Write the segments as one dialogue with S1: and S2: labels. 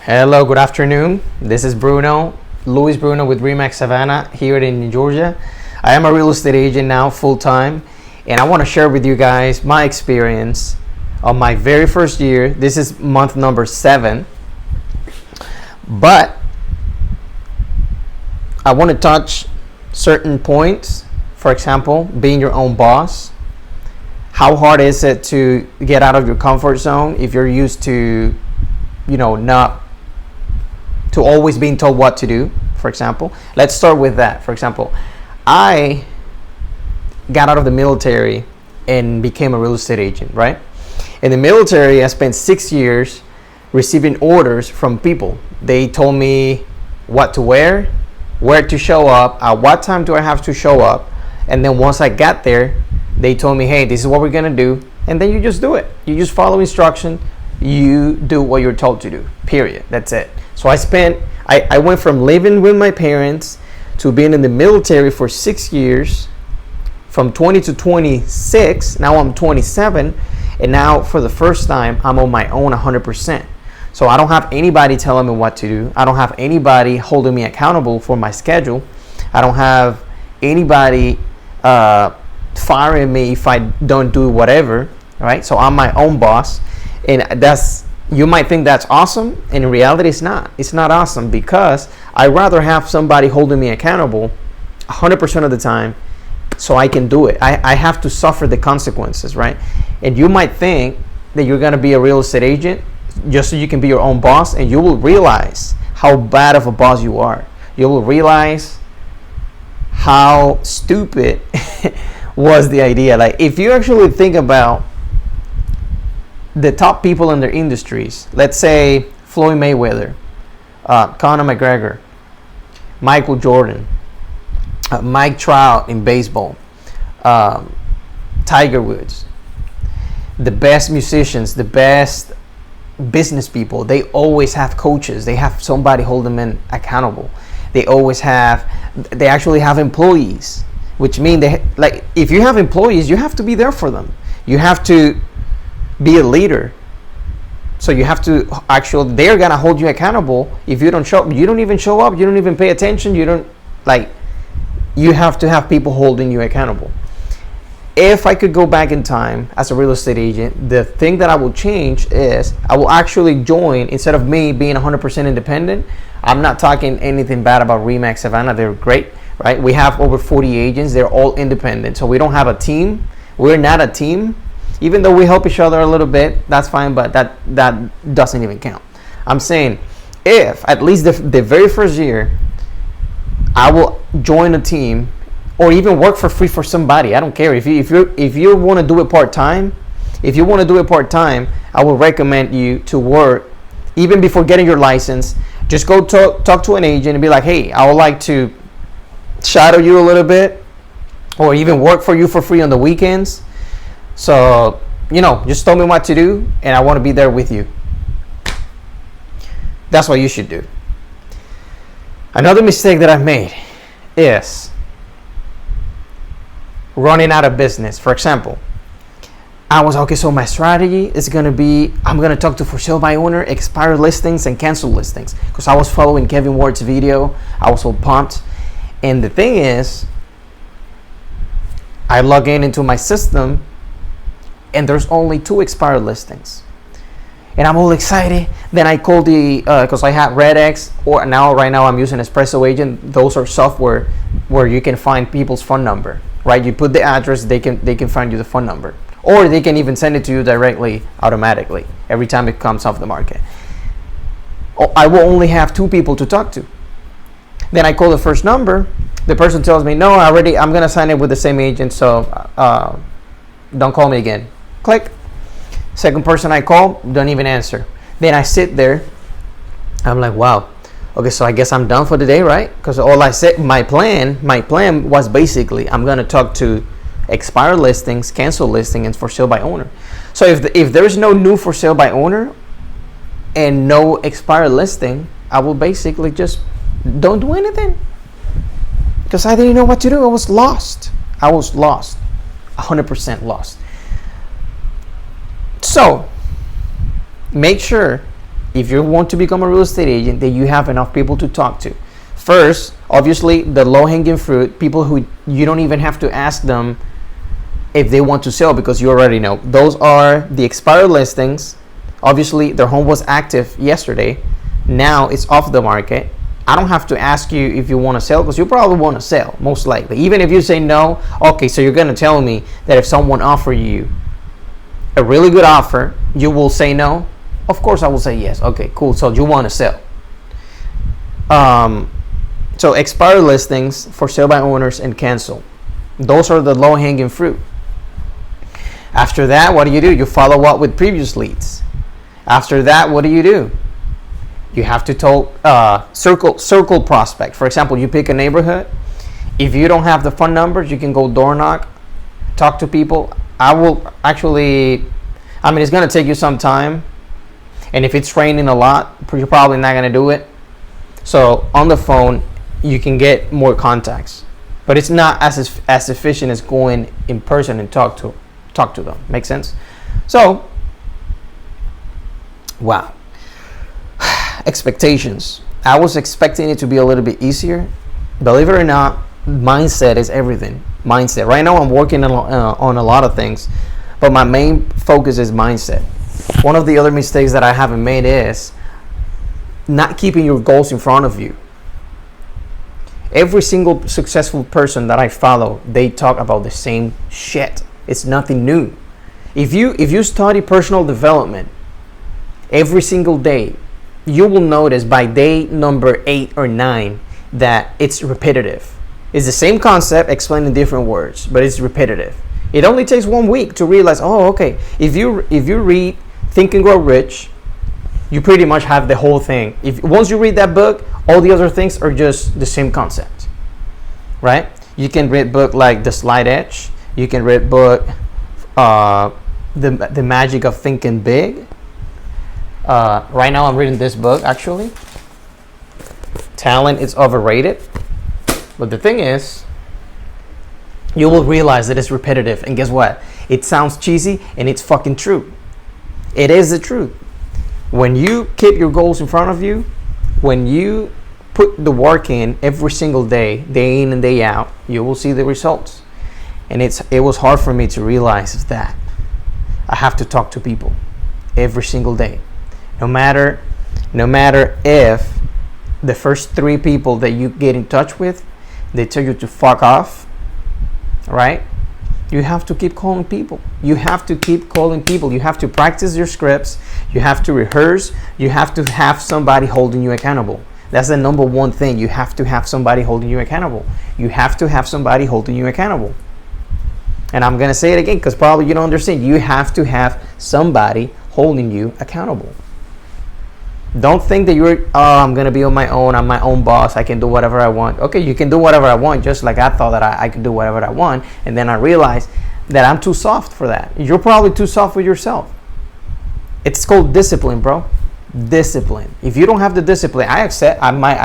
S1: Hello, good afternoon. This is Luis Bruno with Remax Savannah here in Georgia. I am a real estate agent now, full-time, and I want to share with you guys my experience on my very first year. This is month number 7, but I want to touch certain points. For example, being your own boss. How hard is it to get out of your comfort zone if you're used to, not to always being told what to do? For example, let's start with that. For example, I got out of the military and became a real estate agent, right? In the military, I spent 6 years receiving orders from people. They told me what to wear, where to show up, at what time do I have to show up, and then once I got there, they told me, hey, this is what we're gonna do, and then you just do it. You just follow instruction. You do what you're told to do, period. That's it. So I went from living with my parents to being in the military for 6 years, from 20 to 26. Now I'm 27, and now for the first time, I'm on my own 100%. So I don't have anybody telling me what to do. I don't have anybody holding me accountable for my schedule. I don't have anybody firing me if I don't do whatever, right? So I'm my own boss, and you might think that's awesome. In reality, it's not. It's not awesome, because I'd rather have somebody holding me accountable 100% of the time so I can do it. I have to suffer the consequences, right? And you might think that you're going to be a real estate agent just so you can be your own boss, and you will realize how bad of a boss you are. You will realize how stupid was the idea. Like, if you actually think about the top people in their industries, let's say Floyd Mayweather, Conor McGregor, Michael Jordan, Mike Trout in baseball, Tiger Woods, the best musicians, the best business people, they always have coaches. They have somebody holding them accountable. They actually have employees, which mean if you have employees, you have to be there for them. You have to be a leader. So you have to they're gonna hold you accountable. If you don't show up, you don't even show up, you don't even pay attention, you have to have people holding you accountable. If I could go back in time as a real estate agent, the thing that I will change is I will actually join, instead of me being 100% independent. I'm not talking anything bad about Remax Savannah. They're great, right? We have over 40 agents. They're all independent. So we don't have a team. We're not a team. Even though we help each other a little bit, that's fine, but that doesn't even count. I'm saying, if at least the very first year, I will join a team or even work for free for somebody. I don't care. If you want to do it part-time, I will recommend you to work even before getting your license. Just go talk to an agent and be like, hey, I would like to shadow you a little bit, or even work for you for free on the weekends. So, just tell me what to do, and I want to be there with you. That's what you should do. Another mistake that I've made is running out of business. For example, so my strategy is going to be, I'm going to talk to for sale by owner, expired listings, and cancel listings. Because I was following Kevin Ward's video. I was so pumped. And the thing is, I log into my system, and there's only 2 expired listings. And I'm all excited. Then I call because I had RedX, right now I'm using Espresso Agent. Those are software where you can find people's phone number, right? You put the address, they can find you the phone number. Or they can even send it to you directly, automatically, every time it comes off the market. I will only have 2 people to talk to. Then I call the first number. The person tells me, no, I'm going to sign it with the same agent, so don't call me again. Click. Second person I call, don't even answer. Then I sit there. I'm like, wow. Okay, so I guess I'm done for the day, right? Because all I said, my plan was basically, I'm going to talk to expired listings, cancel listing, and for sale by owner. So if there's no new for sale by owner and no expired listing, I will basically just don't do anything, because I didn't know what to do. I was lost. 100% lost. So make sure if you want to become a real estate agent, that you have enough people to talk to. First, obviously, the low-hanging fruit, people who you don't even have to ask them if they want to sell, because you already know. Those are the expired listings. Obviously, their home was active yesterday. Now it's off the market. I don't have to ask you if you want to sell, because you probably want to sell, most likely. Even if you say no, okay, so you're going to tell me that if someone offer you a really good offer, you will say no? Of course I will say yes. Okay, cool. So you want to sell. So expired listings, for sale by owners, and cancel. Those are the low-hanging fruit. After that, what do? You follow up with previous leads. After that, what do? You have to circle prospect. For example, you pick a neighborhood. If you don't have the phone numbers, you can go door knock, talk to people. It's going to take you some time. And if it's raining a lot, you're probably not going to do it. So on the phone, you can get more contacts. But it's not as efficient as going in person and talk to them. Make sense? So, wow. Expectations. I was expecting it to be a little bit easier. Believe it or not, mindset is everything. Mindset. Right now I'm working on a lot of things, but my main focus is mindset. One of the other mistakes that I haven't made is not keeping your goals in front of you. Every single successful person that I follow, they talk about the same shit. It's nothing new. If you study personal development every single day, you will notice by day number 8 or 9 that it's repetitive. It's the same concept explained in different words, but it's repetitive. It only takes 1 week to realize, oh, okay, if you read Think and Grow Rich, you pretty much have the whole thing. Once you read that book, all the other things are just the same concept, right? You can read book like The Slight Edge. You can read book The Magic of Thinking Big. Right now I'm reading this book, actually. Talent is Overrated. But the thing is, you will realize that it's repetitive. And guess what? It sounds cheesy, and it's fucking true. It is the truth. When you keep your goals in front of you, when you put the work in every single day, day in and day out, you will see the results. And it was hard for me to realize that I have to talk to people every single day. No matter if the first 3 people that you get in touch with, they tell you to fuck off, right? You have to keep calling people. You have to keep calling people. You have to practice your scripts. You have to rehearse. You have to have somebody holding you accountable. That's the number one thing. You have to have somebody holding you accountable. You have to have somebody holding you accountable. And I'm going to say it again because probably you don't understand. You have to have somebody holding you accountable. Don't think that I'm going to be on my own. I'm my own boss. I can do whatever I want. Okay, you can do whatever I want, just like I thought that I could do whatever I want. And then I realized that I'm too soft for that. You're probably too soft with yourself. It's called discipline, bro. Discipline. If you don't have the discipline, I accept. I might.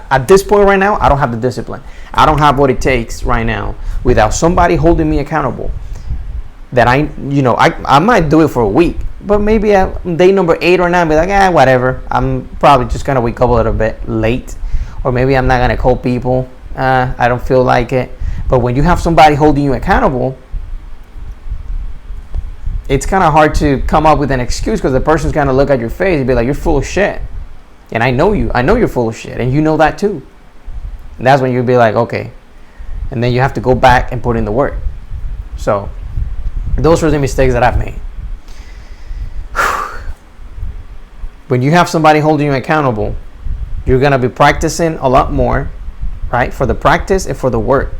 S1: At this point right now, I don't have the discipline. I don't have what it takes right now without somebody holding me accountable. That I might do it for a week, but maybe at day number 8 or 9, be like, whatever. I'm probably just gonna wake up a little bit late, or maybe I'm not gonna call people. I don't feel like it. But when you have somebody holding you accountable, it's kind of hard to come up with an excuse because the person's gonna look at your face and be like, "You're full of shit," and I know you. I know you're full of shit, and you know that too. And that's when you'll be like, okay, and then you have to go back and put in the work. So those are the mistakes that I've made. When you have somebody holding you accountable, you're going to be practicing a lot more, right? For the practice and for the work.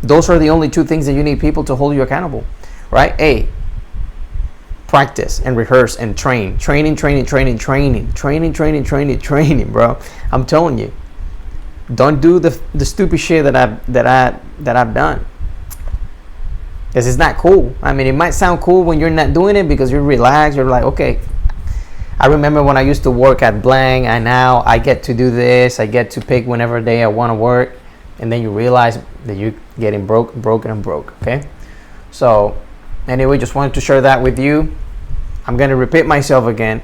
S1: Those are the only 2 things that you need people to hold you accountable, right? Practice and rehearse and train. Training, bro. I'm telling you. Don't do the stupid shit that I've done. Because it's not cool. I mean, it might sound cool when you're not doing it because you're relaxed. You're like, okay, I remember when I used to work at blank, and now I get to do this. I get to pick whenever day I want to work. And then you realize that you're getting broken, okay? So, anyway, just wanted to share that with you. I'm going to repeat myself again.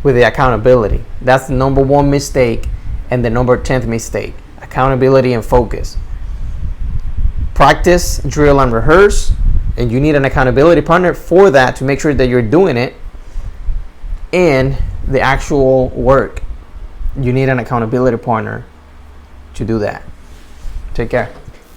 S1: with the accountability. That's the number one mistake and the number 10th mistake. Accountability and focus. Practice, drill, and rehearse. And you need an accountability partner for that to make sure that you're doing it. And the actual work, you need an accountability partner to do that. Take care.